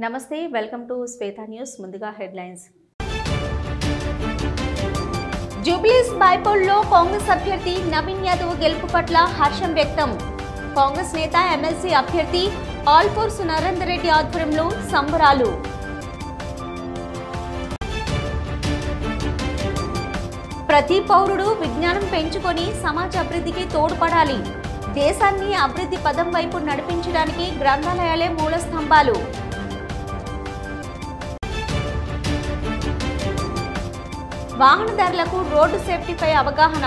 నమస్తే, welcome to Shweta news. ముందుగా headlines. జూబ్లీస్ బైపోల్లో కాంగ్రెస్ అభ్యర్థి నవీన్ యాదవ్ గెలుపు పట్ల హర్షం వ్యక్తం. కాంగ్రెస్ నేత ఎమ్మెల్సీ అభ్యర్థి ఆల్ఫోర్స్ నరేందర్ రెడ్డి ఆధ్వర్యంలో సంబరాలు. ప్రతి పౌరుడు విజ్ఞానం పెంచుకొని సమాజ అభివృద్ధికి తోడ్పడాలి. దేశాన్ని అభివృద్ధి పదం వైపు నడిపించడానికి గ్రంథాలయాలే మూల స్తంభాలు. వాహనదారులకు రోడ్డు సేఫ్టీపై అవగాహన.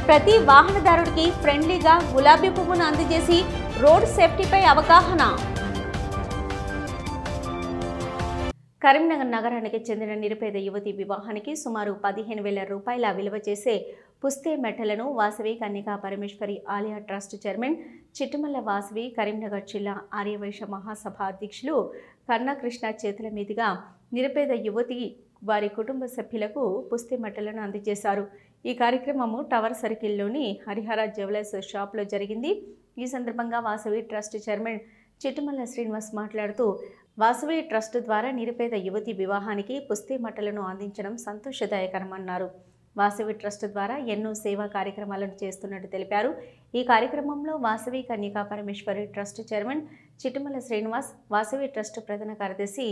ప్రతి వాహనదారుడికి ఫ్రెండ్లీగా గులాబీ పువ్వును అందజేసి రోడ్డు సేఫ్టీపై అవగాహన. కరీంనగర్ నగరానికి చెందిన నిరుపేద యువతి వివాహానికి సుమారు 15,000 రూపాయల విలువ చేసే పుస్తే మెట్టలను వాసవి కన్యకా పరమేశ్వరి ఆలయ ట్రస్ట్ చైర్మన్ చిట్టుమల్ల వాసవి కరీంనగర్ జిల్లా ఆర్యవైశ్య మహాసభ అధ్యక్షులు కన్నకృష్ణ చేతుల మీదుగా నిరుపేద యువతి వారి కుటుంబ సభ్యులకు పుస్తే మెట్టలను అందజేశారు. ఈ కార్యక్రమము టవర్ సర్కిల్లోని హరిహర జ్యువెలర్స్ షాప్లో జరిగింది. ఈ సందర్భంగా వాసవి ట్రస్ట్ చైర్మన్ చిట్టుమల్ల శ్రీనివాస్ మాట్లాడుతూ, వాసవి ట్రస్ట్ ద్వారా నిరుపేద యువతి వివాహానికి పుస్తే మట్టలను అందించడం సంతోషదాయకరమన్నారు. వాసవి ట్రస్ట్ ద్వారా ఎన్నో సేవా కార్యక్రమాలను చేస్తున్నట్టు తెలిపారు. ఈ కార్యక్రమంలో Vasavi Kanyaka Parameshwari trust chairman Chittumalla Srinivas, Vasavi trust ప్రధాన కార్యదర్శి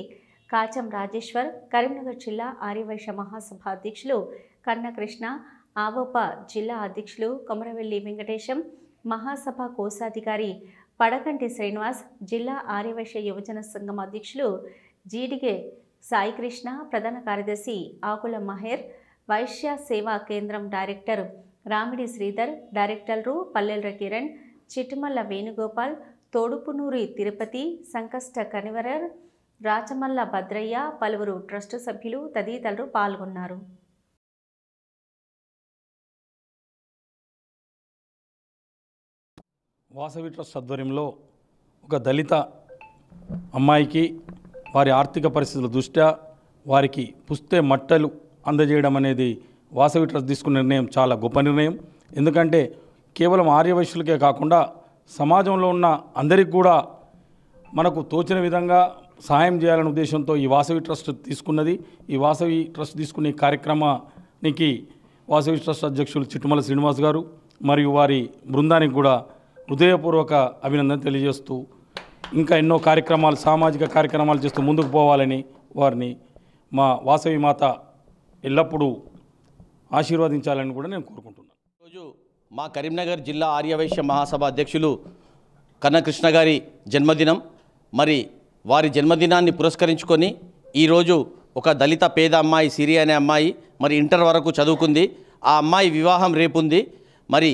కాచం రాజేశ్వర్, కరీంనగర్ జిల్లా ఆర్యవైశ్య మహాసభ అధ్యక్షులు కన్నకృష్ణ, ఆవోప జిల్లా అధ్యక్షులు కొమరవెల్లి వెంకటేశం, మహాసభ కోశాధికారి పడకంటి శ్రీనివాస్, జిల్లా ఆర్యవైశ్య యువజన సంఘం అధ్యక్షులు జీడిగే సాయికృష్ణ, ప్రధాన కార్యదర్శి ఆకుల మహేర్, వైశ్య సేవా కేంద్రం డైరెక్టర్ రామిడి శ్రీధర్, డైరెక్టర్లు పల్లెల కిరణ్, చిట్టుమల్ల వేణుగోపాల్, తోడుపునూరి తిరుపతి, సంకష్ట కనివరర్, రాచమల్ల భద్రయ్య, పలువురు ట్రస్ట్ సభ్యులు తదితరులు పాల్గొన్నారు. వాసవి ట్రస్ట్ ఆధ్వర్యంలో ఒక దళిత అమ్మాయికి వారి ఆర్థిక పరిస్థితుల దృష్ట్యా వారికి పుస్తే మట్టలు అందజేయడం అనేది వాసవి ట్రస్ట్ తీసుకున్న నిర్ణయం చాలా గొప్ప నిర్ణయం. ఎందుకంటే కేవలం ఆర్యవైశ్యులకే కాకుండా సమాజంలో ఉన్న అందరికీ కూడా మనకు తోచిన విధంగా సహాయం చేయాలనే ఉద్దేశంతో ఈ వాసవి ట్రస్ట్ తీసుకున్నది. ఈ వాసవి ట్రస్ట్ తీసుకునే కార్యక్రమానికి వాసవి ట్రస్ట్ అధ్యక్షులు చిట్టుమల్ల శ్రీనివాస్ గారు మరియు వారి బృందానికి కూడా హృదయపూర్వక అభినందన తెలియజేస్తూ, ఇంకా ఎన్నో కార్యక్రమాలు, సామాజిక కార్యక్రమాలు చేస్తూ ముందుకు పోవాలని వారిని మా వాసవి మాత ఎల్లప్పుడూ ఆశీర్వదించాలని కూడా నేను కోరుకుంటున్నాను. ఈరోజు మా కరీంనగర్ జిల్లా ఆర్యవైశ్య మహాసభ అధ్యక్షులు కన్నకృష్ణ గారి జన్మదినం. మరి వారి జన్మదినాన్ని పురస్కరించుకొని ఈరోజు ఒక దళిత పేద అమ్మాయి, సిరి అనే అమ్మాయి మరి ఇంటర్ వరకు చదువుకుంది. ఆ అమ్మాయి వివాహం రేపుంది. మరి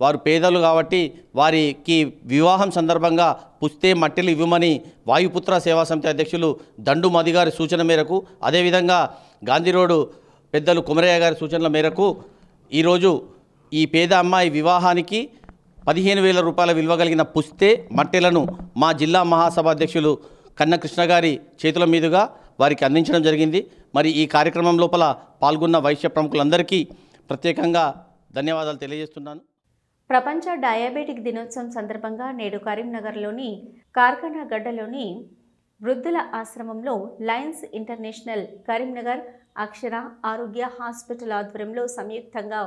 వారు పేదలు కాబట్టి వారికి వివాహం సందర్భంగా పుస్తే మట్టెలు ఇవ్వమని వాయుపుత్ర సేవా సమితి అధ్యక్షులు దండు మది గారి సూచన మేరకు, అదేవిధంగా గాంధీ రోడ్డు పెద్దలు కొమరయ్య గారి సూచనల మేరకు ఈరోజు ఈ పేద అమ్మాయి వివాహానికి 15,000 రూపాయల విలువ కలిగిన పుస్తే మట్టెలను మా జిల్లా మహాసభ అధ్యక్షులు కన్నకృష్ణ గారి చేతుల మీదుగా వారికి అందించడం జరిగింది. మరి ఈ కార్యక్రమం లోపల పాల్గొన్న వైశ్య ప్రముఖులందరికీ ప్రత్యేకంగా ధన్యవాదాలు తెలియజేస్తున్నాను. ప్రపంచ డయాబెటిక్ దినోత్సవం సందర్భంగా నేడు కరీంనగర్లోని కార్ఖానా గడ్డలోని వృద్ధుల ఆశ్రమంలో లయన్స్ ఇంటర్నేషనల్, కరీంనగర్ అక్షర ఆరోగ్య హాస్పిటల్ ఆధ్వర్యంలో సంయుక్తంగా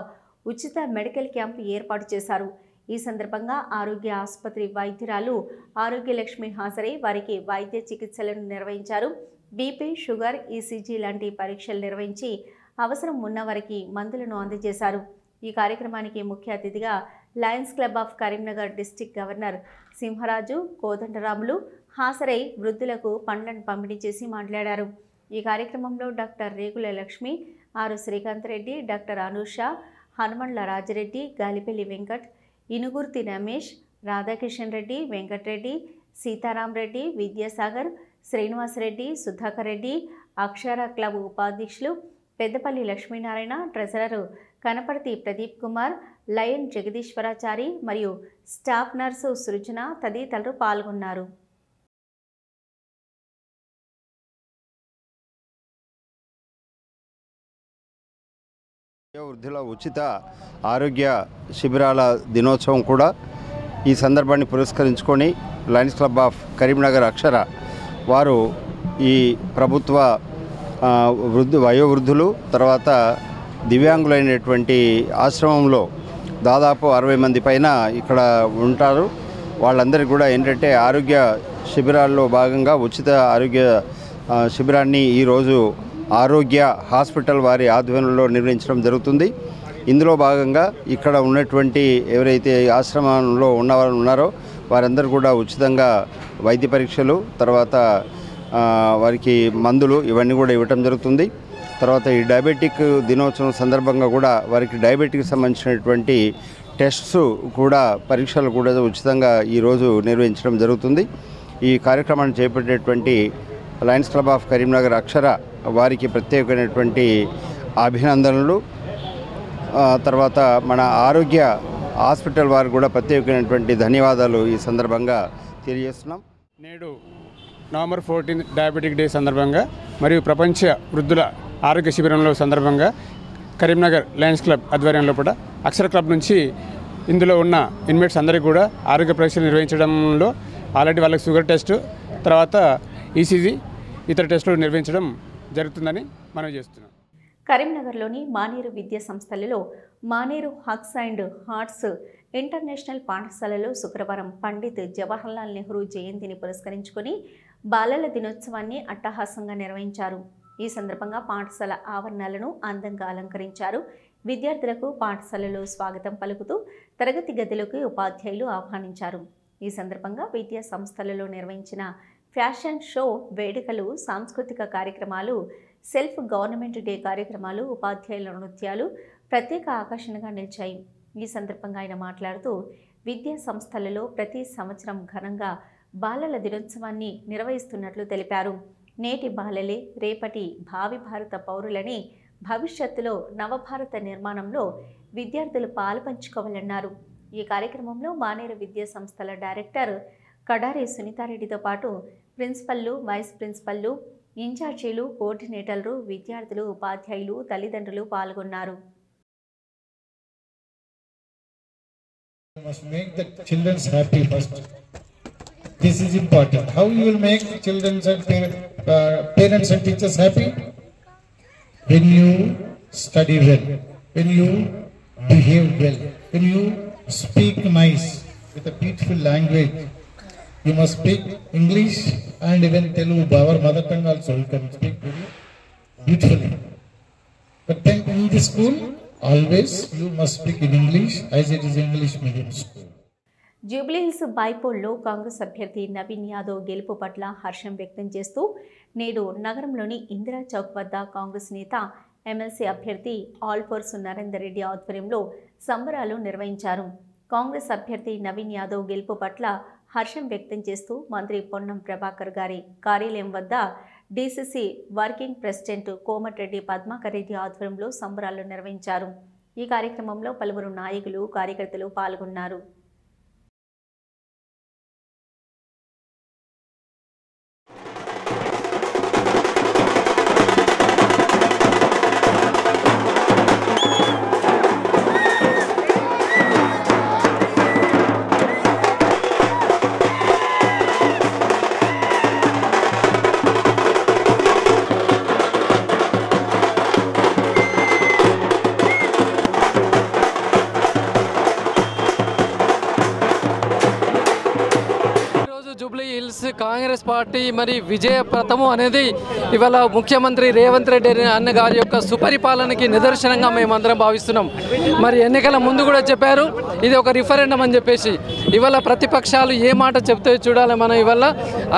ఉచిత మెడికల్ క్యాంపు ఏర్పాటు చేశారు. ఈ సందర్భంగా ఆరోగ్య ఆసుపత్రి వైద్యురాలు ఆరోగ్యలక్ష్మి హాజరై వారికి వైద్య చికిత్సలను నిర్వహించారు. బీపీ, షుగర్, ఈసీజీ లాంటి పరీక్షలు నిర్వహించి అవసరం ఉన్నవారికి మందులను అందజేశారు. ఈ కార్యక్రమానికి ముఖ్య అతిథిగా Lions Club of Karimnagar district governor Simharaju Kodandaramulu హాజరై వృద్ధులకు పండ్లను పంపిణీ చేసి మాట్లాడారు. ఈ కార్యక్రమంలో డాక్టర్ రేగుల లక్ష్మి, ఆరు శ్రీకాంత్ రెడ్డి, డాక్టర్ అనూష, హనుమండ్ల రాజిరెడ్డి, గాలిపల్లి వెంకట్, ఇనుగుర్తి రమేష్, రాధాకిషన్ రెడ్డి, వెంకటరెడ్డి, సీతారాం రెడ్డి, విద్యాసాగర్, శ్రీనివాసరెడ్డి, సుధాకర్ రెడ్డి, అక్షర క్లబ్ ఉపాధ్యక్షులు పెద్దపల్లి లక్ష్మీనారాయణ, ట్రెజరర్ కనపర్తి ప్రదీప్ కుమార్, లయన్ జగదీశ్వరాచారి మరియు స్టాఫ్ నర్సు సృజన తదితరులు పాల్గొన్నారు. వృద్ధుల ఉచిత ఆరోగ్య శిబిరాల దినోత్సవం కూడా ఈ సందర్భాన్ని పురస్కరించుకొని లయన్స్ క్లబ్ ఆఫ్ కరీంనగర్ అక్షర వారు ఈ ప్రభుత్వ వయోవృద్ధులు తర్వాత దివ్యాంగులైనటువంటి ఆశ్రమంలో దాదాపు 60 మంది పైన ఇక్కడ ఉంటారు. వాళ్ళందరికీ కూడా ఏంటంటే ఆరోగ్య శిబిరాల్లో భాగంగా ఉచిత ఆరోగ్య శిబిరాన్ని ఈరోజు ఆరోగ్య హాస్పిటల్ వారి ఆధ్వర్యంలో నిర్వహించడం జరుగుతుంది. ఇందులో భాగంగా ఇక్కడ ఉన్నటువంటి ఎవరైతే ఆశ్రమంలో ఉన్నవారు ఉన్నారో వారందరూ కూడా ఉచితంగా వైద్య పరీక్షలు తర్వాత వారికి మందులు ఇవన్నీ కూడా ఇవ్వటం జరుగుతుంది. తర్వాత ఈ డయాబెటిక్ దినోత్సవం సందర్భంగా కూడా వారికి డయాబెటిక్ సంబంధించినటువంటి టెస్ట్స్ కూడా పరీక్షలు కూడా ఉచితంగా ఈరోజు నిర్వహించడం జరుగుతుంది. ఈ కార్యక్రమాన్ని చేపట్టేటువంటి లయన్స్ క్లబ్ ఆఫ్ కరీంనగర్ అక్షర వారికి ప్రత్యేకమైనటువంటి అభినందనలు. తర్వాత మన ఆరోగ్య హాస్పిటల్ వారికి కూడా ప్రత్యేకమైనటువంటి ధన్యవాదాలు ఈ సందర్భంగా తెలియజేస్తున్నాం. నేడు నవంబర్ 14 డయాబెటిక్ డే సందర్భంగా మరియు ప్రపంచ వృద్ధుల ఆరోగ్య శిబిరంలో సందర్భంగా కరీంనగర్ లయన్స్ క్లబ్ ఆధ్వర్యంలో కూడా అక్షర క్లబ్ నుంచి ఇందులో ఉన్న ఇన్మేట్స్ అందరికీ కూడా ఆరోగ్య పరీక్షలు నిర్వహించడంలో ఆల్రెడీ వాళ్ళకి షుగర్ టెస్ట్ తర్వాత ఈసీజీ ఇతర టెస్టులు నిర్వహించడం జరుగుతుందని మనం చేస్తున్నాం. కరీంనగర్లోని మానేరు విద్యా సంస్థలలో Maneru hugs and hearts international పాఠశాలలో శుక్రవారం పండిత్ జవహర్లాల్ నెహ్రూ జయంతిని పురస్కరించుకొని బాలల దినోత్సవాన్ని అట్టహాసంగా నిర్వహించారు. ఈ సందర్భంగా పాఠశాల ఆవరణాలను అందంగా అలంకరించారు. విద్యార్థులకు పాఠశాలలో స్వాగతం పలుకుతూ తరగతి గదిలోకి ఉపాధ్యాయులు ఆహ్వానించారు. ఈ సందర్భంగా విద్యా సంస్థలలో నిర్వహించిన ఫ్యాషన్ షో, వేడుకలు, సాంస్కృతిక కార్యక్రమాలు, సెల్ఫ్ గవర్నమెంట్ డే కార్యక్రమాలు, ఉపాధ్యాయుల నృత్యాలు ప్రత్యేక ఆకర్షణగా నిలిచాయి. ఈ సందర్భంగా ఆయన మాట్లాడుతూ విద్యా సంస్థలలో ప్రతి సంవత్సరం ఘనంగా బాలల దినోత్సవాన్ని నిర్వహిస్తున్నట్లు తెలిపారు. నేటి బాలలే రేపటి భావి భారత పౌరులని, భవిష్యత్తులో నవభారత నిర్మాణంలో విద్యార్థులు పాలుపంచుకోవాలన్నారు. ఈ కార్యక్రమంలో మానేరు విద్యా సంస్థల డైరెక్టర్ కడారి సునీతారెడ్డితో పాటు ప్రిన్సిపల్లు, వైస్ ప్రిన్సిపల్లు, ఇన్ఛార్జీలు, కోఆర్డినేటర్లు, విద్యార్థులు, ఉపాధ్యాయులు, తల్లిదండ్రులు పాల్గొన్నారు. You must make the children happy first. This is important. How you will make children and parents and teachers happy? When you study well, when you behave well, when you speak nice with a beautiful language. You must speak English and even Telugu, our mother tongue also. You can speak very beautifully. But then in the school, always you must speak in English as it is English medium school. Jubilee Hills బైపోల్లో Congress అభ్యర్థి నవీన్ యాదవ్ గెలుపు పట్ల హర్షం వ్యక్తం చేస్తూ నేడు నగరంలోని ఇందిరా చౌక్ వద్ద కాంగ్రెస్ నేత ఎమ్మెల్సీ అభ్యర్థి ఆల్ఫోర్స్ నరేందర్ రెడ్డి ఆధ్వర్యంలో సంబరాలు నిర్వహించారు. కాంగ్రెస్ అభ్యర్థి నవీన్ యాదవ్ గెలుపు పట్ల హర్షం వ్యక్తం చేస్తూ మంత్రి పొన్నం ప్రభాకర్ గారి కార్యాలయం వద్ద DCC working president Komatireddy Padmakar Reddy ఆధ్వర్యంలో సంబరాలు నిర్వహించారు. ఈ కార్యక్రమంలో పలువురు నాయకులు, కార్యకర్తలు పాల్గొన్నారు. కాంగ్రెస్ పార్టీ మరి విజయప్రదము అనేది ఇవాళ ముఖ్యమంత్రి రేవంత్ రెడ్డి అన్న గారి యొక్క సుపరిపాలనకి నిదర్శనంగా మేమందరం భావిస్తున్నాం. మరి ఎన్నికల ముందు కూడా చెప్పారు ఇది ఒక రిఫరెండం అని చెప్పేసి. ఇవాళ ప్రతిపక్షాలు ఏ మాట చెప్తే చూడాలి మనం. ఇవాళ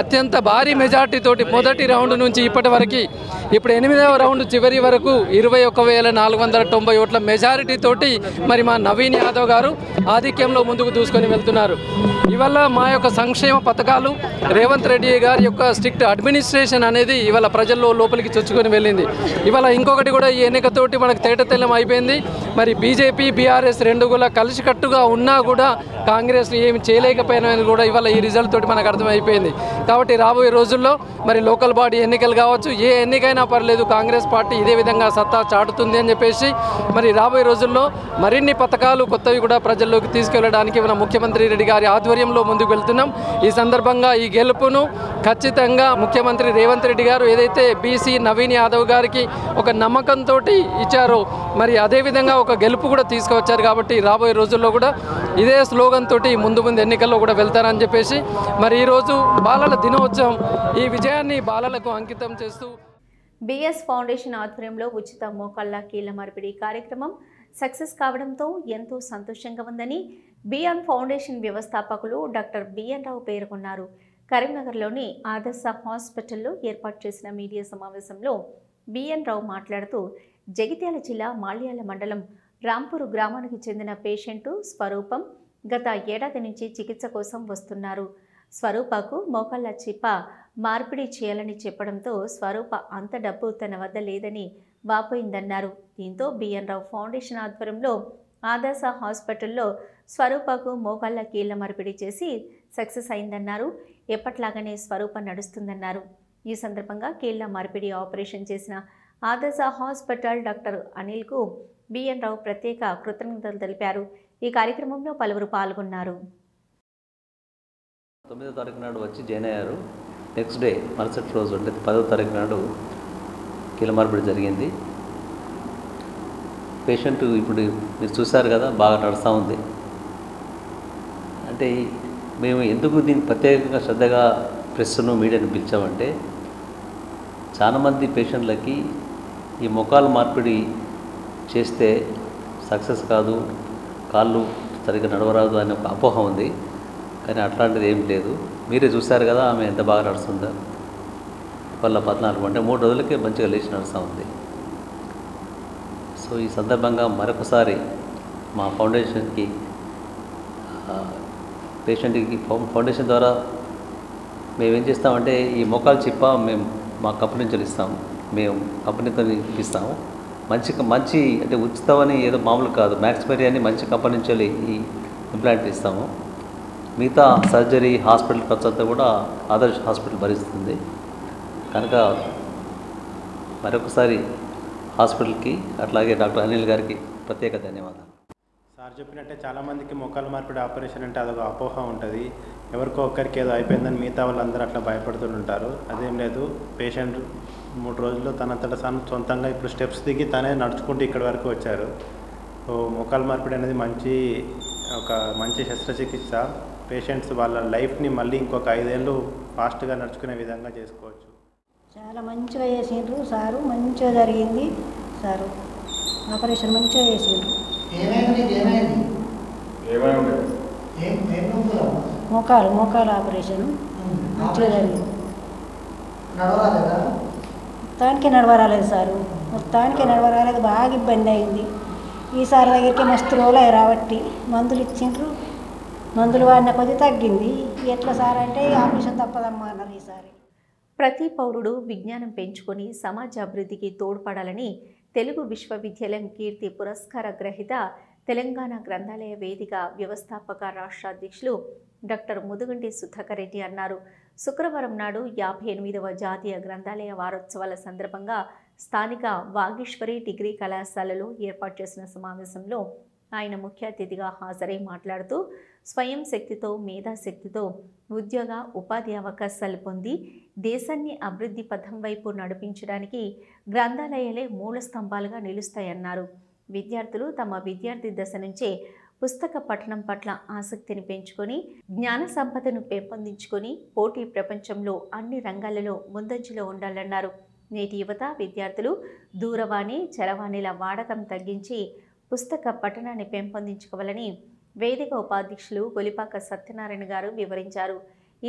అత్యంత భారీ మెజార్టీ తోటి మొదటి రౌండ్ నుంచి ఇప్పటి వరకు ఇప్పుడు 8వ రౌండ్ చివరి వరకు 21,490 ఓట్ల మెజారిటీ తోటి మరి మా నవీన్ యాదవ్ గారు ఆధిక్యంలో ముందుకు దూసుకొని వెళ్తున్నారు. ఇవాళ మా యొక్క సంక్షేమ పథకాలు, రేవంత్ రెడ్డి గారి యొక్క స్ట్రిక్ట్ అడ్మినిస్ట్రేషన్ అనేది ఇవాళ ప్రజల్లో లోపలికి చొచ్చుకొని వెళ్ళింది. ఇవాళ ఇంకొకటి కూడా ఈ ఎన్నికతోటి మనకు తేటతెల్లం అయిపోయింది. మరి బీజేపీ, బీఆర్ఎస్ రెండు కూడా కలిసికట్టుగా ఉన్నా కూడా కాంగ్రెస్ ఏమి చేయలేకపోయినని కూడా ఇవాళ ఈ రిజల్ట్ తోటి మనకు అర్థమైపోయింది. కాబట్టి రాబోయే రోజుల్లో మరి లోకల్ బాడీ ఎన్నికలు కావచ్చు, ఏ ఎన్నికైనా పర్లేదు కాంగ్రెస్ పార్టీ ఇదే విధంగా సత్తా చాటుతుంది అని చెప్పేసి మరి రాబోయే రోజుల్లో మరిన్ని పథకాలు కొత్తవి కూడా ప్రజల్లోకి తీసుకెళ్లడానికి మన ముఖ్యమంత్రి రెడ్డి గారి ఆధ్వర్యంలో ముందుకు వెళ్తున్నాం. ఈ సందర్భంగా ఈ గెలుపును ఖచ్చితంగా ముఖ్యమంత్రి రేవంత్ రెడ్డి గారు ఏదైతే బీసీ నవీన్ యాదవ్ గారికి ఒక నమ్మకంతో ఇచ్చారో మరి అదేవిధంగా ఒక గెలుపు కూడా తీసుకువచ్చారు. కాబట్టి రాబోయే రోజుల్లో కూడా ఇదే స్లోగన్ తోటి ముందు ఎన్నికల్లో కూడా వెళ్తారని చెప్పేసి మరి ఈరోజు బాలల దినోత్సవం ఈ విజయాన్ని బాలలకు అంకితం చేస్తూ బిఎస్ ఫౌండేషన్ ఆధ్వర్యంలో ఉచిత మోకాళ్ళ కీళ్ల మార్పిడి కార్యక్రమం సక్సెస్ కావడంతో ఎంతో సంతోషంగా ఉందని బిఎన్ ఫౌండేషన్ వ్యవస్థాపకులు డాక్టర్ బిఎన్ రావు పేర్కొన్నారు. కరీంనగర్లోని ఆదర్శ హాస్పిటల్లో ఏర్పాటు చేసిన మీడియా సమావేశంలో బిఎన్ రావు మాట్లాడుతూ జగిత్యాల జిల్లా మాల్యాల మండలం రాంపూరు గ్రామానికి చెందిన పేషెంటు స్వరూపం గత ఏడాది నుంచి చికిత్స కోసం వస్తున్నారు. స్వరూపకు మోకాళ్ళ చిప్ప మార్పిడి చేయాలని చెప్పడంతో స్వరూప అంత డబ్బు తన వద్ద లేదని వాపోయిందన్నారు. దీంతో బిఎన్ రావు ఫౌండేషన్ ఆధ్వర్యంలో ఆదర్శ హాస్పిటల్లో స్వరూపకు మోకాళ్ళ కీళ్ల మార్పిడి చేసి సక్సెస్ అయిందన్నారు. ఎప్పట్లాగానే స్వరూప నడుస్తుందన్నారు. ఈ సందర్భంగా కీళ్ల మార్పిడి ఆపరేషన్ చేసిన ఆదర్శ హాస్పిటల్ డాక్టర్ అనిల్కు బిఎన్ రావు ప్రత్యేక కృతజ్ఞతలు తెలిపారు. ఈ కార్యక్రమంలో పలువురు పాల్గొన్నారు. 9వ తారీఖు నాడు వచ్చి జాయిన్ అయ్యారు. నెక్స్ట్ డే మరుసటి రోజు అంటే 10వ తారీఖు నాడు కీళ్ళ మార్పిడి జరిగింది. పేషెంట్ ఇప్పుడు మీరు చూశారు కదా, బాగా నడుస్తూ ఉంది. అంటే మేము ఎందుకు దీన్ని ప్రత్యేకంగా శ్రద్ధగా ప్రెస్ను మీడియాని పిలిచామంటే చాలామంది పేషెంట్లకి ఈ మోకాలు మార్పిడి చేస్తే సక్సెస్ కాదు, కాళ్ళు సరిగ్గా నడవరాదు అనే ఒక అపోహ ఉంది. కానీ అట్లాంటిది ఏం లేదు. మీరే చూశారు కదా ఆమె ఎంత బాగా నడుస్తుందో. వాళ్ళ 14 అంటే 3 రోజులకే మంచిగా లేచి నడుస్తూ ఉంది. సో ఈ సందర్భంగా మరొకసారి మా ఫౌండేషన్కి పేషెంట్కి ఫౌండేషన్ ద్వారా మేమేం చేస్తామంటే ఈ మోకాలు చిప్ప మేము మా కంపెనీ నుంచి ఇస్తాము. మేము కంపెనీతో ఇస్తాము. మంచి అంటే ఉచితమని ఏదో మామూలు కాదు, మ్యాక్స్మెరీ అని మంచి కంపెనీ నుంచి ఈ ఇంప్లాంట్ ఇస్తాము. మిగతా సర్జరీ హాస్పిటల్ ఖర్చు అంతా కూడా ఆదర్శ హాస్పిటల్ భరిస్తుంది. కనుక మరొకసారి హాస్పిటల్కి అట్లాగే డాక్టర్ అనిల్ గారికి ప్రత్యేక ధన్యవాదాలు. సార్ చెప్పినట్టే చాలామందికి మోకాలు మార్పిడి ఆపరేషన్ అంటే అదొక అపోహ ఉంటుంది. ఎవరికో ఒక్కరికి ఏదో అయిపోయిందని మిగతా వాళ్ళందరూ అట్లా భయపడుతుంటారు. అదేం లేదు. పేషెంట్ 3 రోజుల్లో తనంతట సొంతంగా ఇప్పుడు స్టెప్స్ దిగి తనే నడుచుకుంటూ ఇక్కడి వరకు వచ్చారు. సో మోకాలు మార్పిడి అనేది మంచి శస్త్రచికిత్స. పేషెంట్స్ వాళ్ళ లైఫ్ని మళ్ళీ ఇంకొక 5 ఏళ్ళు ఫాస్ట్గా నడుచుకునే విధంగా చేసుకోవచ్చు. చాలా మంచిగా చేసిండ్రు సారు, మంచిగా జరిగింది సారు. ఆపరేషన్ మంచిగా చేసిండ్రు. మోకాలు ఆపరేషన్ మంచిగా జరిగింది. మొత్తానికి నడవరాలేదు సారు, మొత్తానికి నడవరాలేదు. బాగా ఇబ్బంది అయింది. ఈసారి దగ్గరికి మస్తు రోజులు అయ్యి రాబట్టి మందులు ఇచ్చిండ్రు. మందులు వాడిన కొద్ది తగ్గింది. ఎట్లా సార్ అంటే ఆపరేషన్ తప్పదమ్మా అన్నారు. ఈసారి ప్రతి పౌరుడు విజ్ఞానం పెంచుకొని సమాజ అభివృద్ధికి తోడ్పడాలని తెలుగు విశ్వవిద్యాలయం కీర్తి పురస్కార గ్రహీత తెలంగాణ గ్రంథాలయ వేదిక వ్యవస్థాపక రాష్ట్ర అధ్యక్షులు డాక్టర్ ముదుగంటి సుధాకర్ రెడ్డి అన్నారు. శుక్రవారం నాడు 58వ జాతీయ గ్రంథాలయ వారోత్సవాల సందర్భంగా స్థానిక వాగీశ్వరి డిగ్రీ కళాశాలలో ఏర్పాటు చేసిన సమావేశంలో ఆయన ముఖ్య అతిథిగా హాజరై మాట్లాడుతూ స్వయం శక్తితో మేధాశక్తితో ఉద్యోగ ఉపాధి అవకాశాలు పొంది దేశాన్ని అభివృద్ధి పథం వైపు నడిపించడానికి గ్రంథాలయాలే మూల స్తంభాలుగా నిలుస్తాయన్నారు. విద్యార్థులు తమ విద్యార్థి దశ నుంచే పుస్తక పఠనం పట్ల ఆసక్తిని పెంచుకొని జ్ఞాన సంపదను పెంపొందించుకొని పోటీ ప్రపంచంలో అన్ని రంగాలలో ముందంజలో ఉండాలన్నారు. నేటి యువత విద్యార్థులు దూరవాణి చరవాణిల వాడకం తగ్గించి పుస్తక పఠనాన్ని పెంపొందించుకోవాలని వేదిక ఉపాధ్యక్షులు గొలిపాక సత్యనారాయణ గారు వివరించారు.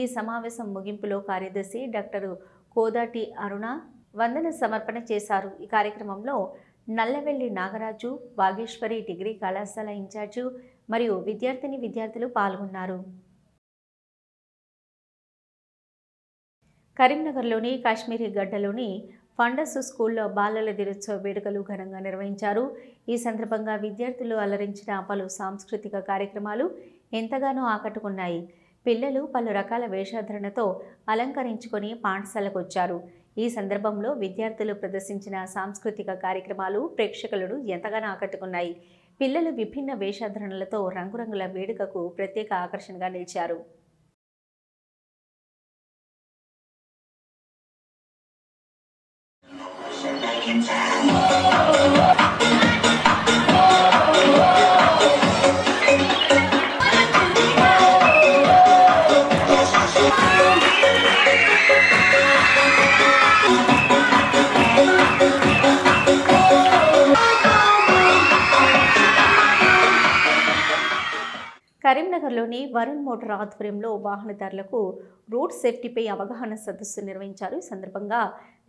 ఈ సమావేశం ముగింపులో కార్యదర్శి డాక్టర్ కోదాటి అరుణ వందన సమర్పణ చేశారు. ఈ కార్యక్రమంలో నల్లవెల్లి నాగరాజు, వాగేశ్వరి డిగ్రీ కళాశాల ఇన్ఛార్జు మరియు విద్యార్థులు పాల్గొన్నారు. కరీంనగర్లోని కాశ్మీరీ గడ్డలోని ఫండస్ స్కూల్లో బాలల దినోత్సవ వేడుకలు ఘనంగా నిర్వహించారు. ఈ సందర్భంగా విద్యార్థులు అలరించిన పలు సాంస్కృతిక కార్యక్రమాలు ఎంతగానో ఆకట్టుకున్నాయి. పిల్లలు పలు రకాల వేషధారణతో అలంకరించుకొని పాఠశాలకు వచ్చారు. ఈ సందర్భంలో విద్యార్థులు ప్రదర్శించిన సాంస్కృతిక కార్యక్రమాలు ప్రేక్షకులను ఎంతగానో ఆకట్టుకున్నాయి. పిల్లలు విభిన్న వేషధారణలతో రంగురంగుల వేడుకకు ప్రత్యేక ఆకర్షణగా నిలిచారు. కరీంనగర్లోని వరుణ్ మోటార్ ఆధ్వర్యంలో వాహనదారులకు రోడ్ సేఫ్టీపై అవగాహన సదస్సు నిర్వహించారు. ఈ సందర్భంగా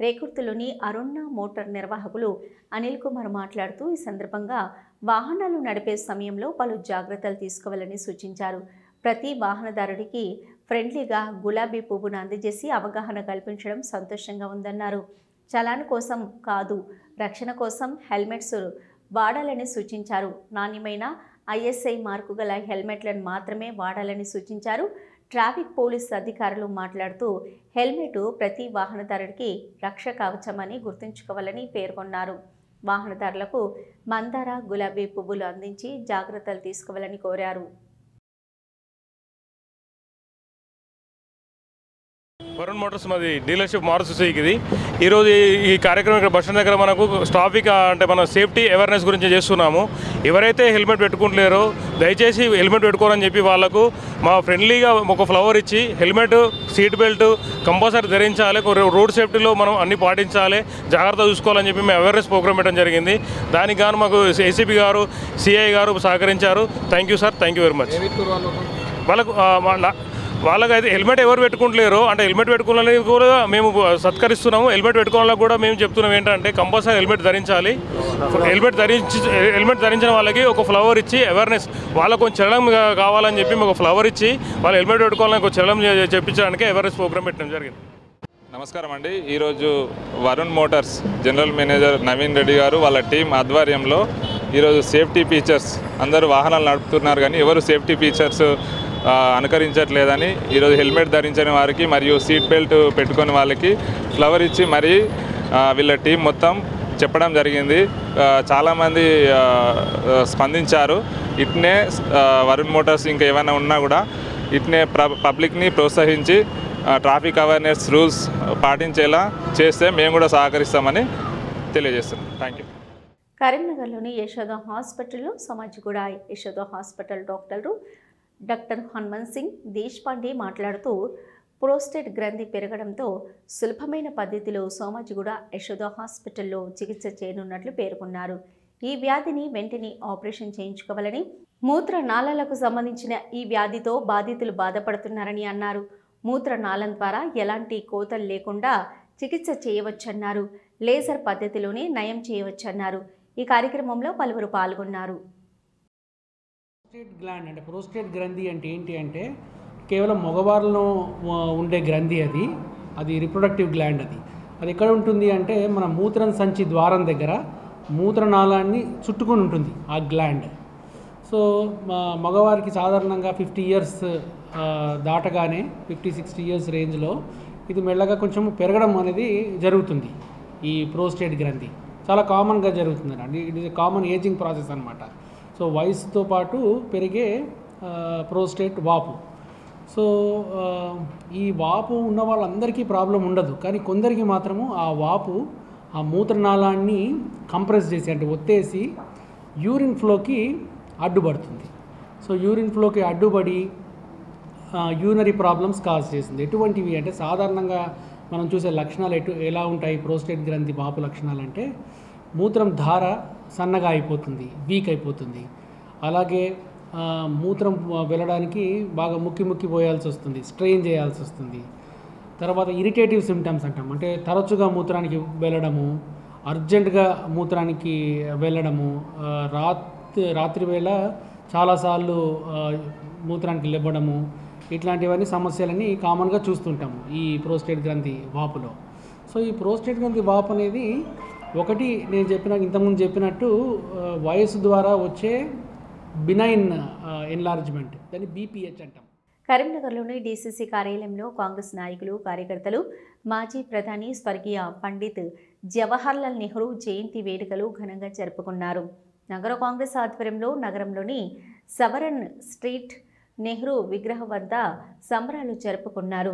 రేకుర్తిలోని అరుణ మోటార్ నిర్వాహకులు అనిల్ కుమార్ మాట్లాడుతూ ఈ సందర్భంగా వాహనాలు నడిపే సమయంలో పలు జాగ్రత్తలు తీసుకోవాలని సూచించారు. ప్రతి వాహనదారుడికి ఫ్రెండ్లీగా గులాబీ పువ్వును అందజేసి అవగాహన కల్పించడం సంతోషంగా ఉందన్నారు. చలాన్ కోసం కాదు, రక్షణ కోసం హెల్మెట్స్ వాడాలని సూచించారు. నాణ్యమైన ISI మార్కు గల హెల్మెట్లను మాత్రమే వాడాలని సూచించారు. ట్రాఫిక్ పోలీస్ అధికారులు మాట్లాడుతూ హెల్మెట్ ప్రతి వాహనదారుడికి రక్ష కవచమని గుర్తుంచుకోవాలని పేర్కొన్నారు. వాహనదారులకు మందార, గులాబీ పువ్వులు అందించి జాగ్రత్తలు తీసుకోవాలని కోరారు. వరుణ్ మోటార్స్ మాది డీలర్షిప్ మారుతి సుజుకి. ఈరోజు ఈ కార్యక్రమం ఇక్కడ బస్ స్టాండ్ దగ్గర మనకు ట్రాఫిక్ అంటే మన సేఫ్టీ అవేర్నెస్ గురించి చేస్తున్నాము. ఎవరైతే హెల్మెట్ పెట్టుకుంటలేరో దయచేసి హెల్మెట్ పెట్టుకోవాలని చెప్పి వాళ్ళకు మా ఫ్రెండ్లీగా ఒక ఫ్లవర్ ఇచ్చి హెల్మెట్, సీట్ బెల్ట్ కంపల్సరీ ధరించాలి, రోడ్ సేఫ్టీలో మనం అన్ని పాటించాలి, జాగ్రత్త చూసుకోవాలని చెప్పి మేము అవేర్నెస్ ప్రోగ్రామ్ పెట్టడం జరిగింది. దానికి గాను మాకు ACP గారు, CI గారు సహకరించారు. Thank you sir, thank you very much. వాళ్ళకైతే హెల్మెట్ ఎవరు పెట్టుకుంటలేరో అంటే హెల్మెట్ పెట్టుకోవాలని కూడా మేము సత్కరిస్తున్నాము. హెల్మెట్ పెట్టుకోవాలని కూడా మేము చెప్తున్నాం ఏంటంటే కంపల్సరీ హెల్మెట్ ధరించాలి. హెల్మెట్ ధరించిన వాళ్ళకి ఒక ఫ్లవర్ ఇచ్చి అవేర్నెస్, వాళ్ళకు కొంచెం చలనం కావాలని చెప్పి ఒక ఫ్లవర్ ఇచ్చి వాళ్ళు హెల్మెట్ పెట్టుకోవాలని ఒక చలనం చెప్పించడానికి అవేర్నెస్ ప్రోగ్రామ్ పెట్టడం జరిగింది. నమస్కారం అండి. ఈరోజు Varun Motors general manager Naveen Reddy గారు వాళ్ళ టీం ఆధ్వర్యంలో ఈరోజు సేఫ్టీ ఫీచర్స్, అందరూ వాహనాలు నడుపుతున్నారు కానీ ఎవరు సేఫ్టీ ఫీచర్స్ అనుకరించట్లేదని ఈరోజు హెల్మెట్ ధరించిన వారికి మరియు సీట్ బెల్ట్ పెట్టుకుని వాళ్ళకి ఫ్లవర్ ఇచ్చి మరీ వీళ్ళ టీం మొత్తం చెప్పడం జరిగింది. చాలామంది స్పందించారు. ఇట్నే వరుణ్ మోటార్స్ ఇంకా ఏమైనా ఉన్నా కూడా ఇట్నే పబ్లిక్ని ప్రోత్సహించి ట్రాఫిక్ అవేర్నెస్ రూల్స్ పాటించేలా చేస్తే మేము కూడా సహకరిస్తామని తెలియజేస్తున్నాం. Thank you. కరీంనగర్లోని యశోద హాస్పిటల్లో సమాజిగూడ యశోద హాస్పిటల్ డాక్టర్ హనుమంత్ సింగ్ దేశ్పాండే మాట్లాడుతూ ప్రోస్టేట్ గ్రంథి పెరగడంతో సులభమైన పద్ధతిలో సోమాజిగూడ యశోద హాస్పిటల్లో చికిత్స చేయనున్నట్లు పేర్కొన్నారు. ఈ వ్యాధిని వెంటనే ఆపరేషన్ చేయించుకోవాలని, మూత్రనాళాలకు సంబంధించిన ఈ వ్యాధితో బాధితులు బాధపడుతున్నారని అన్నారు. మూత్రనాళం ద్వారా ఎలాంటి కోతలు లేకుండా చికిత్స చేయవచ్చన్నారు. లేజర్ పద్ధతిలోనే నయం చేయవచ్చన్నారు. ఈ కార్యక్రమంలో పలువురు పాల్గొన్నారు. ప్రోస్టేట్ గ్లాండ్ అంటే ప్రోస్టేట్ గ్రంథి అంటే ఏంటి అంటే కేవలం మగవారిలో ఉండే గ్రంథి, అది రిప్రొడక్టివ్ గ్లాండ్. అది ఎక్కడ ఉంటుంది అంటే మన మూత్రం సంచి ద్వారం దగ్గర మూత్రనాళాన్ని చుట్టుకొని ఉంటుంది ఆ గ్లాండ్. సో మగవారికి సాధారణంగా 50 ఇయర్స్ దాటగానే 50-60 ఇయర్స్ రేంజ్లో ఇది మెల్లగా కొంచెం పెరగడం అనేది జరుగుతుంది. ఈ ప్రోస్టేట్ గ్రంథి చాలా కామన్గా జరుగుతుందండి. It is a common ageing process అనమాట. సో వయసుతో పాటు పెరిగే ప్రోస్టేట్ వాపు. సో ఈ వాపు ఉన్న వాళ్ళందరికీ ప్రాబ్లం ఉండదు, కానీ కొందరికి మాత్రము ఆ వాపు ఆ మూత్రనాళాన్ని కంప్రెస్ చేసి అంటే ఒత్తేసి యూరిన్ ఫ్లోకి అడ్డుపడుతుంది. సో యూరిన్ ఫ్లోకి అడ్డుపడి యూరినరీ ప్రాబ్లమ్స్ కాజ్ చేస్తుంది. ఎటువంటివి అంటే సాధారణంగా మనం చూసే లక్షణాలు ఎలా ఉంటాయి ప్రోస్టేట్ గ్రంథి వాపు లక్షణాలు అంటే మూత్రం ధార సన్నగా అయిపోతుంది, వీక్ అయిపోతుంది. అలాగే మూత్రం వెళ్ళడానికి బాగా ముక్కి పోయాల్సి వస్తుంది, స్ట్రెయిన్ చేయాల్సి వస్తుంది. తర్వాత ఇరిటేటివ్ సిమ్టమ్స్ అంటాం, అంటే తరచుగా మూత్రానికి వెళ్ళడము, అర్జెంటుగా మూత్రానికి వెళ్ళడము, రాత్రి వేళ చాలాసార్లు మూత్రానికి లేవడము, ఇట్లాంటివన్నీ సమస్యలని కామన్గా చూస్తుంటాము ఈ ప్రోస్టేట్ గ్రంథి వాపులో. సో ఈ ప్రోస్టేట్ గ్రంథి వాపు అనేది ఒకటి నేను ఇంతకుముందు చెప్పినట్టు వయసు ద్వారా వచ్చే బినైన్ ఎన్లార్జ్మెంట్, దాన్ని బీపీహెచ్ అంటాం. కరీంనగర్లోని డీసీసీ కార్యాలయంలో కాంగ్రెస్ నాయకులు, కార్యకర్తలు మాజీ ప్రధాని స్వర్గీయ పండిత్ జవహర్లాల్ నెహ్రూ జయంతి వేడుకలు ఘనంగా జరుపుకున్నారు. నగర కాంగ్రెస్ ఆధ్వర్యంలో నగరంలోని సవరన్ స్ట్రీట్ నెహ్రూ విగ్రహం వద్ద సంబరాలు జరుపుకున్నారు.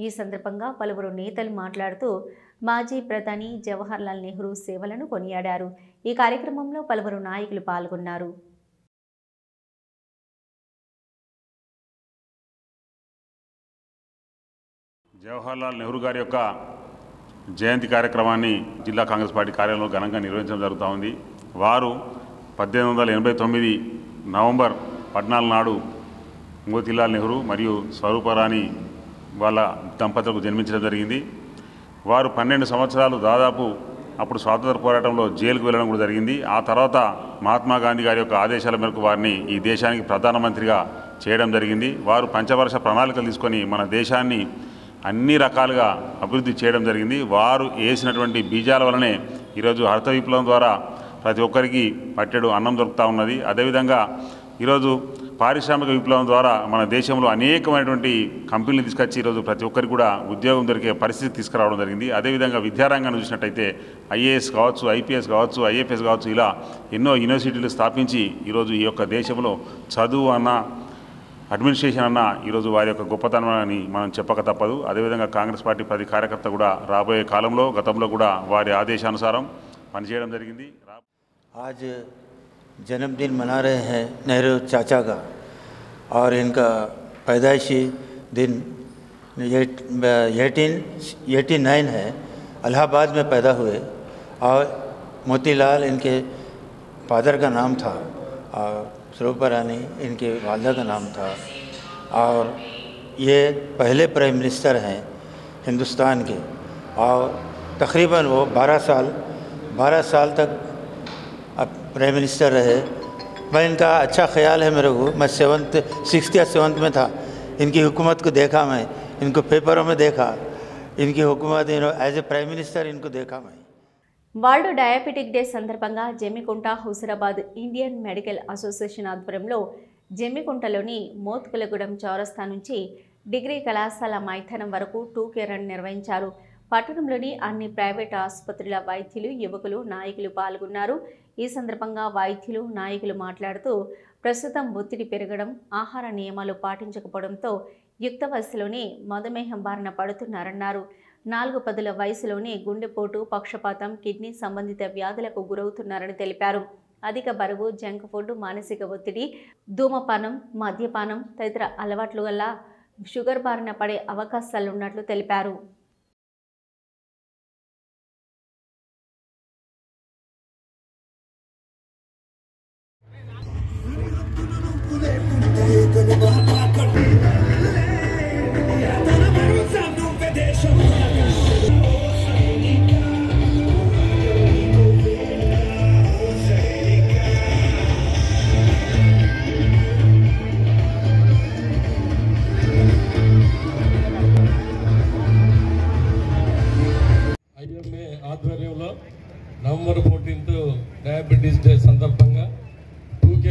ఈ సందర్భంగా పలువురు నేతలు మాట్లాడుతూ మాజీ ప్రధాని జవహర్లాల్ నెహ్రూ సేవలను కొనియాడారు. ఈ కార్యక్రమంలో పలువురు నాయకులు పాల్గొన్నారు. జవహర్లాల్ నెహ్రూ గారి యొక్క జయంతి కార్యక్రమాన్ని జిల్లా కాంగ్రెస్ పార్టీ కార్యాలయంలో ఘనంగా నిర్వహించడం జరుగుతూ ఉంది. వారు 1889 నవంబర్ 14 నాడు మోతీలాల్ నెహ్రూ మరియు స్వరూపరాణి వాళ్ళ దంపతులకు జన్మించడం జరిగింది. వారు 12 సంవత్సరాలు దాదాపు అప్పుడు స్వాతంత్ర పోరాటంలో జైలుకు వెళ్ళడం కూడా జరిగింది. ఆ తర్వాత మహాత్మా గాంధీ గారి యొక్క ఆదేశాల మేరకు వారిని ఈ దేశానికి ప్రధానమంత్రిగా చేయడం జరిగింది. వారు పంచవర్ష ప్రణాళికలు తీసుకొని మన దేశాన్ని అన్ని రకాలుగా అభివృద్ధి చేయడం జరిగింది. వారు వేసినటువంటి బీజాల వలనే ఈరోజు హరిత విప్లవం ద్వారా ప్రతి ఒక్కరికి పట్టెడు అన్నం దొరుకుతూ ఉన్నది. అదేవిధంగా ఈరోజు పారిశ్రామిక విప్లవం ద్వారా మన దేశంలో అనేకమైనటువంటి కంపెనీలు తీసుకొచ్చి ఈరోజు ప్రతి ఒక్కరికి కూడా ఉద్యోగం దొరికే పరిస్థితి తీసుకురావడం జరిగింది. అదేవిధంగా విద్యారంగాన్ని చూసినట్టయితే ఐఏఎస్ కావచ్చు, ఐపీఎస్ కావచ్చు, ఐఎఫ్ఎస్ కావచ్చు, ఇలా ఎన్నో యూనివర్సిటీలు స్థాపించి ఈరోజు ఈ యొక్క దేశంలో చదువు అన్న, అడ్మినిస్ట్రేషన్ అన్న ఈరోజు వారి యొక్క గొప్పతనాన్ని మనం చెప్పక తప్పదు. అదేవిధంగా కాంగ్రెస్ పార్టీ ప్రతి కార్యకర్త కూడా రాబోయే కాలంలో, గతంలో కూడా వారి ఆదేశానుసారం పనిచేయడం జరిగింది. आज जन्मदिन मना रहे हैं नेहरू चाचा का, और इनका पैदाइशी दिन 1889 है। इलाहाबाद में पैदा हुए और मोतीलाल इनके फादर का नाम था और स्वरूपरानी इनके वालदा का नाम था, और ये पहले प्राइम मिनिस्टर हैं हिंदुस्तान के, और तकरीबन वो 12 साल तक अब प्राइम मिनिस्टर रहे। मैं इनका अच्छा ख्याल है मेरे को, मैं 6th या 7th में था, इनकी हुकूमत को देखा, मैं इनको पेपरों में देखा, इनकी हुकूमत एज ए प्राइम मिनिस्टर इनको देखा मैं। వరల్డ్ డయాబెటిక్ డే సందర్భంగా Jammikunta Huzurabad Indian medical association ఆధ్వర్యంలో జమ్మికుంటలోని మోత్కులగూడెం చౌరస్తా నుంచి డిగ్రీ కళాశాల మైదానం వరకు 2K రన్ నిర్వహించారు. పట్టణంలోని అన్ని ప్రైవేట్ ఆసుపత్రుల వైద్యులు, యువకులు, నాయకులు పాల్గొన్నారు. ఈ సందర్భంగా వైద్యులు, నాయకులు మాట్లాడుతూ ప్రస్తుతం ఒత్తిడి పెరగడం, ఆహార నియమాలు పాటించకపోవడంతో యుక్త వయసులోనే మధుమేహం బారిన పడుతున్నారన్నారు. 4 పదుల వయసులోనే గుండెపోటు, పక్షపాతం, కిడ్నీ సంబంధిత వ్యాధులకు గురవుతున్నారని తెలిపారు. అధిక బరువు, జంక్ ఫుడ్, మానసిక ఒత్తిడి, ధూమపానం, మద్యపానం తదితర అలవాట్ల వల్ల షుగర్ బారిన పడే అవకాశాలున్నట్లు తెలిపారు. ఆధ్వర్యంలో నవంబర్ 14th డయాబెటీస్ డే సందర్భంగా 2K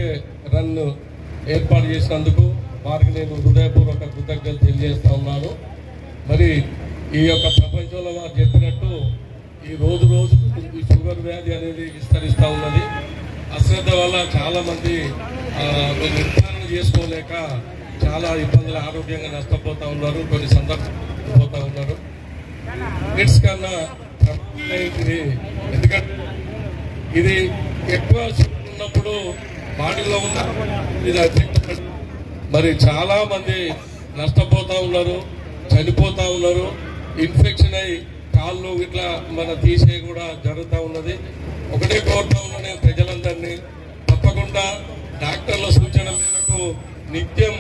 రన్ ఏర్పాటు చేసినందుకు వారికి నేను హృదయపూర్వక కృతజ్ఞతలు తెలియజేస్తా ఉన్నాను. మరి ఈ యొక్క ప్రపంచంలో వారు చెప్పినట్టు ఈ రోజు ఈ షుగర్ వ్యాధి అనేది విస్తరిస్తూ ఉన్నది. అశ్రద్ధ వల్ల చాలామంది నిర్ధారణ చేసుకోలేక చాలా ఇబ్బందులు, ఆరోగ్యంగా నష్టపోతూ ఉన్నారు, కొన్ని సందర్భాలు పోతూ ఉన్నారు. మినిట్స్ కన్నా ఎందుకంటే ఇది ఎక్కువ ఉన్నప్పుడు బాడీలో ఉన్న ఇది మరి చాలా మంది నష్టపోతూ ఉన్నారు, చనిపోతూ ఉన్నారు. ఇన్ఫెక్షన్ అయ్యి కాళ్ళు ఇట్లా మన తీసే కూడా జరుగుతూ ఉన్నది. ఒకటే కోరుతా ఉన్నా నేను ప్రజలందరినీ, తప్పకుండా డాక్టర్ల సూచన మేరకు నిత్యం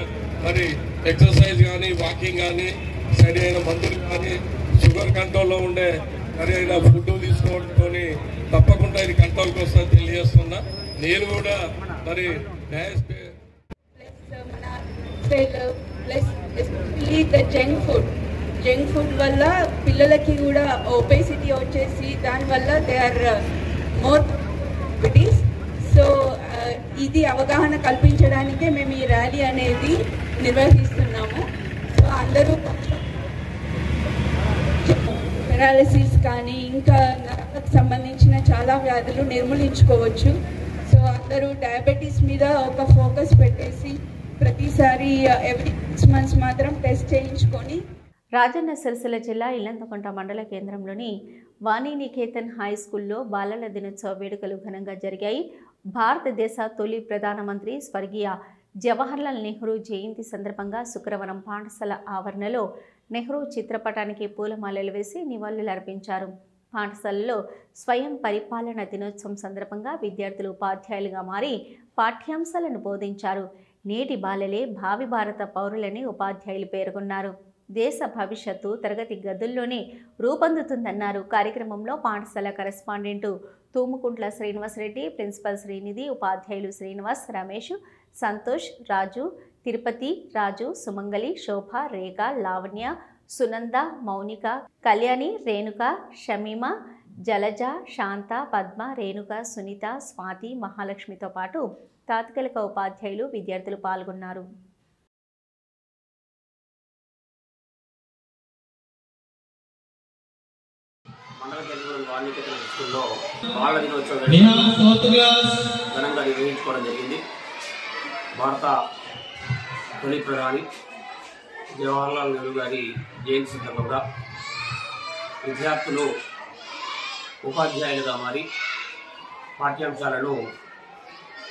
మరి ఎక్సర్సైజ్ కానీ, వాకింగ్ కానీ, సరి అయిన మందులు కానీ, షుగర్ కంట్రోల్లో ఉండే సరి అయిన ఫుడ్ తీసుకోవడంతో తప్పకుండా ఇది కంట్రోల్కి వస్తుందని తెలియజేస్తున్నా. నేను కూడా మరి జంక్ ఫుడ్ వల్ల పిల్లలకి కూడా ఒబేసిటీ వచ్చేసి దానివల్ల they are more diabetes. So ఇది అవగాహన కల్పించడానికే మేము ఈ ర్యాలీ అనేది నిర్వహిస్తున్నాము. సో అందరూ పెరాలసిస్ కానీ ఇంకా నరాలకు సంబంధించిన చాలా వ్యాధులు నిర్మూలించుకోవచ్చు. సో అందరూ డయాబెటీస్ మీద ఒక ఫోకస్ పెట్టేసి ప్రతిసారి ఎవ్రీ 6 months మాత్రం టెస్ట్ చేయించుకొని. రాజన్న సిరిసిల్ల జిల్లా ఇల్లంతకుంట మండల కేంద్రంలోని వాణినికేతన్ హై స్కూల్లో బాలల దినోత్సవ వేడుకలు ఘనంగా జరిగాయి. భారతదేశ తొలి ప్రధానమంత్రి స్వర్గీయ జవహర్లాల్ నెహ్రూ జయంతి సందర్భంగా శుక్రవారం పాఠశాల ఆవరణలో నెహ్రూ చిత్రపటానికి పూలమాలలు వేసి నివాళులర్పించారు. పాఠశాలలో స్వయం పరిపాలన దినోత్సవం సందర్భంగా విద్యార్థులు ఉపాధ్యాయులుగా మారి పాఠ్యాంశాలను బోధించారు. నేటి బాలలే భావి భారత పౌరులని ఉపాధ్యాయులు పేర్కొన్నారు. దేశ భవిష్యత్తు తరగతి గదుల్లోనే రూపొందుతుందన్నారు. కార్యక్రమంలో పాఠశాల కరెస్పాండెంటు తూముకుంట్ల శ్రీనివాసరెడ్డి, ప్రిన్సిపల్ శ్రీనిధి, ఉపాధ్యాయులు శ్రీనివాస్, రమేష్, సంతోష్, రాజు, తిరుపతి, రాజు, సుమంగలి, శోభ, రేఖ, లావణ్య, సునంద, మౌనిక, కళ్యాణి, రేణుక, షమీమ, జలజ, శాంత, పద్మ, రేణుక, సునీత, స్వాతి, మహాలక్ష్మితో పాటు తాత్కాలిక ఉపాధ్యాయులు, విద్యార్థులు పాల్గొన్నారు. మండల కేంద్రంలోని వాణినికేతన్ స్కూల్లో బాలల దినోత్సవం ఘనంగా నిర్వహించుకోవడం జరిగింది. భారత తొలి ప్రధాని జవహర్లాల్ నెహ్రూ గారి జయంతి సందర్భంగా విద్యార్థులు ఉపాధ్యాయులుగా మారి పాఠ్యాంశాలను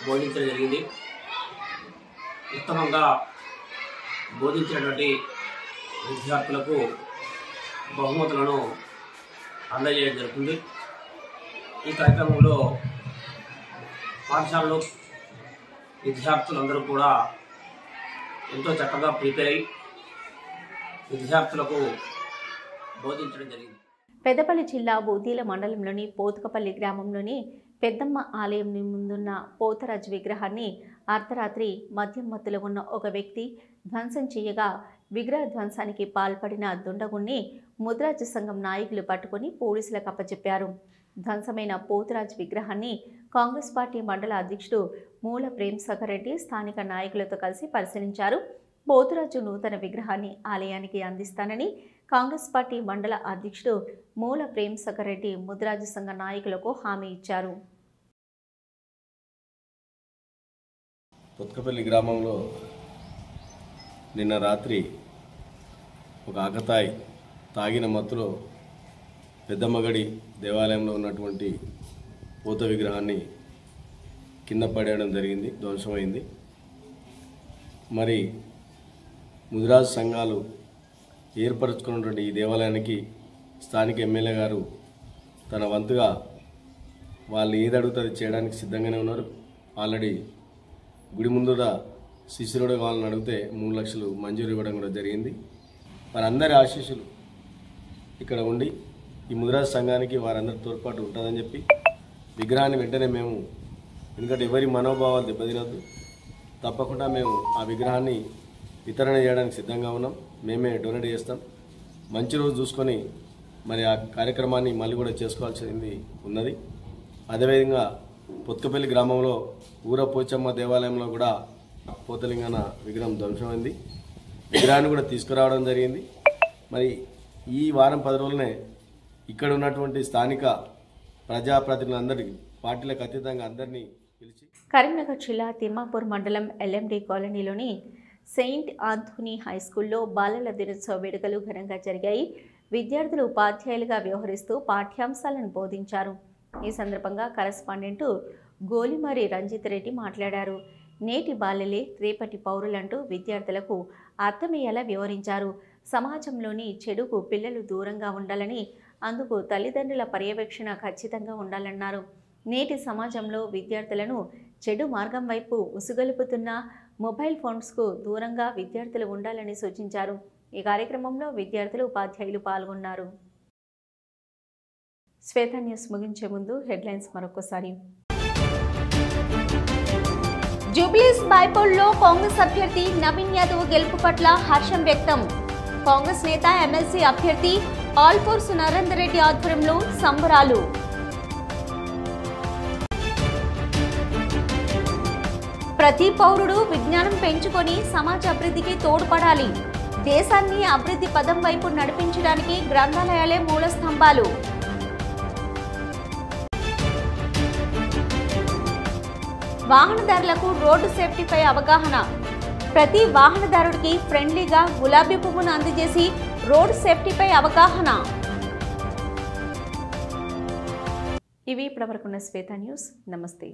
బోధించడం జరిగింది. ఉత్తమంగా బోధించినటువంటి విద్యార్థులకు బహుమతులను అందజేయడం జరుగుతుంది. ఈ కార్యక్రమంలో పాఠశాలలో విద్యార్థులందరూ కూడా ఎంతో చక్కగా ప్రిపేర్ అయి విద్యార్థులకు బోధించడం జరిగింది. పెద్దపల్లి జిల్లా బూదీల మండలంలోని పోతుకపల్లి గ్రామంలోని పెద్దమ్మ ఆలయం ముందున్న పోతరాజు విగ్రహాన్ని అర్ధరాత్రి మద్యం మత్తులో ఉన్న ఒక వ్యక్తి ధ్వంసం చేయగా విగ్రహ ధ్వంసానికి పాల్పడిన దుండగుణ్ణి ముద్రాజు సంఘం నాయకులు పట్టుకుని పోలీసులకు అప్పచెప్పారు. ధ్వంసమైన పోతురాజు విగ్రహాన్ని కాంగ్రెస్ పార్టీ మండల అధ్యక్షుడు మూల ప్రేమ్సాగర్ రెడ్డి స్థానిక నాయకులతో కలిసి పరిశీలించారు. పోతురాజు నూతన విగ్రహాన్ని ఆలయానికి అందిస్తానని కాంగ్రెస్ పార్టీ మండల అధ్యక్షుడు మూల ప్రేమ్సాగర్ రెడ్డి ముద్రాజు సంఘ నాయకులకు హామీ ఇచ్చారు. పోతుకపల్లి గ్రామంలో నిన్న రాత్రి ఒక ఆకతాయి తాగిన మత్తులో పెద్దమ్మగడి దేవాలయంలో ఉన్నటువంటి పోత విగ్రహాన్ని కింద పడేయడం జరిగింది, ధ్వంసమైంది. మరి ముదిరాజు సంఘాలు ఏర్పరచుకున్నటువంటి ఈ దేవాలయానికి స్థానిక ఎమ్మెల్యే గారు తన వంతుగా వాళ్ళు ఏది అడుగుతుంది చేయడానికి సిద్ధంగానే ఉన్నారు. ఆల్రెడీ గుడి ముందుట సిసి రోడ్ కావాలని అడిగితే 3 లక్షలు మంజూరు ఇవ్వడం కూడా జరిగింది. వారందరి ఆశీస్సులు ఇక్కడ ఉండి ఈ ముదిరాజు సంఘానికి వారందరి తోడ్పాటు ఉంటుందని చెప్పి విగ్రహాన్ని వెంటనే మేము, ఎందుకంటే ఎవరి మనోభావాలు దెబ్బతినద్దు, తప్పకుండా మేము ఆ విగ్రహాన్ని వితరణ చేయడానికి సిద్ధంగా ఉన్నాం. మేమే డొనేట్ చేస్తాం. మంచి రోజు చూసుకొని మరి ఆ కార్యక్రమాన్ని మళ్ళీ కూడా చేసుకోవాల్సింది ఉన్నది. అదేవిధంగా పొత్తుకపల్లి గ్రామంలో ఊర పోచమ్మ దేవాలయంలో కూడా పోతలింగన విగ్రహం ధ్వంసమైంది. విగ్రహాన్ని కూడా తీసుకురావడం జరిగింది. మరి ఈ వారం 10 రోజులనే ఇక్కడ ఉన్నటువంటి స్థానిక ప్రజాప్రతినిధులందరికీ పార్టీలకు అతీతంగా అందరినీ పిలిచి కరీంనగర్ జిల్లా తిమ్మాపూర్ మండలం ఎల్ఎండి కాలనీలోని సెయింట్ ఆంథోనీ హై స్కూల్లో బాలల దినోత్సవ వేడుకలు ఘనంగా జరిగాయి. విద్యార్థులు ఉపాధ్యాయులుగా వ్యవహరిస్తూ పాఠ్యాంశాలను బోధించారు. ఈ సందర్భంగా కరెస్పాండెంటు గోలిమారి రంజిత్ రెడ్డి మాట్లాడారు. నేటి బాలలే రేపటి పౌరులంటూ విద్యార్థులకు అర్థమయ్యేలా వివరించారు. సమాజంలోని చెడుకు పిల్లలు దూరంగా ఉండాలని, అందుకు తల్లిదండ్రుల పర్యవేక్షణ ఖచ్చితంగా ఉండాలన్నారు. నేటి సమాజంలో విద్యార్థులను చెడు మార్గం వైపు ఉసుగొలుపుతున్న మొబైల్ ఫోన్స్కు దూరంగా విద్యార్థులు ఉండాలని సూచించారు. ఈ కార్యక్రమంలో విద్యార్థులు, ఉపాధ్యాయులు పాల్గొన్నారు. శ్వేత న్యూస్ ముగించే ముందు హెడ్లైన్స్ మరొకసారి. జూబ్లీస్ బైపోల్లో కాంగ్రెస్ అభ్యర్థి నవీన్ యాదవ్ గెలుపు పట్ల హర్షం వ్యక్తం. కాంగ్రెస్ నేత ఎమ్మెల్సీ అభ్యర్థి ఆల్ఫోర్స్ నరేందర్ రెడ్డి ఆధ్వర్యంలో సంబరాలు. ప్రతి పౌరుడు విజ్ఞానం పెంచుకొని సమాజ అభివృద్ధికి తోడ్పడాలి. దేశాన్ని అభివృద్ధి పదం వైపు నడిపించడానికి గ్రంథాలయాలే మూల స్తంభాలు. వాహనదారులకు రోడ్డు సేఫ్టీపై అవగాహన. ప్రతి వాహనదారుడికి ఫ్రెండ్లీగా గులాబీ పువ్వును అందజేసి రోడ్ సేఫ్టీపై అవగాహన. ఇవి ఇప్పటివరకున్న శ్వేత న్యూస్. నమస్తే.